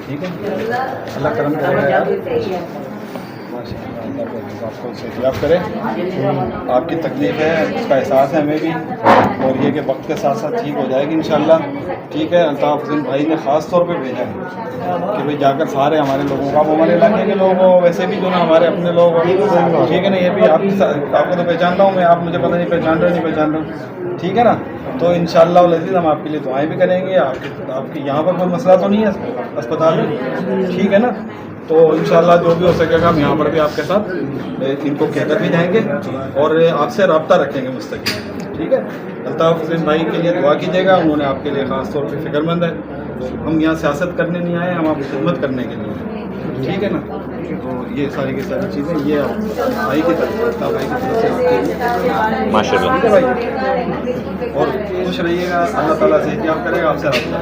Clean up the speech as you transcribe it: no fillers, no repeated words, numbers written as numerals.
ٹھیک ہے، اللہ کرم کرے گا یار، ماشاء اللہ آپ کو صحت کرے. آپ کی تکلیف ہے اس کا احساس ہے ہمیں بھی، اور یہ کہ وقت کے ساتھ ساتھ ٹھیک ہو جائے گی انشاءاللہ. ٹھیک ہے، الطاف حسین بھائی نے خاص طور پہ بھیجا ہے کہ بھائی جا کر سارے ہمارے لوگوں کا، ہمارے علاقے کے لوگ ہوں، ویسے بھی جو نا ہمارے اپنے لوگ ہوں. ٹھیک ہے نا، یہ بھی آپ کو تو پہچانتا ہوں میں، آپ مجھے پتہ نہیں پہچان رہے نہیں پہچان رہے. ٹھیک ہے نا، تو انشاءاللہ العزیز ہم آپ کے لیے دعائیں بھی کریں گے. آپ کی یہاں پر کوئی مسئلہ تو نہیں ہے اسپتال میں؟ ٹھیک ہے نا، تو انشاءاللہ جو بھی ہو سکے گا ہم یہاں پر بھی آپ کے ساتھ ان کو کہہ کر بھی جائیں گے اور آپ سے رابطہ رکھیں گے مستقل. ٹھیک ہے، الطاف حسین بھائی کے لیے دعا کیجیے گا، انہوں نے آپ کے لیے خاص طور پہ فکر مند ہے. ہم یہاں سیاست کرنے نہیں آئے، ہم آپ کی خدمت کرنے کے لیے. ٹھیک ہے نا، تو یہ ساری کی ساری چیزیں یہ بھائی کی طرف الطاف بھائی کی طرف سے ماشاء اللہ. ٹھیک ہے بھائی، اور خوش رہیے گا، اللہ تعالیٰ سے یاد کرے گا، آپ سے رابطہ.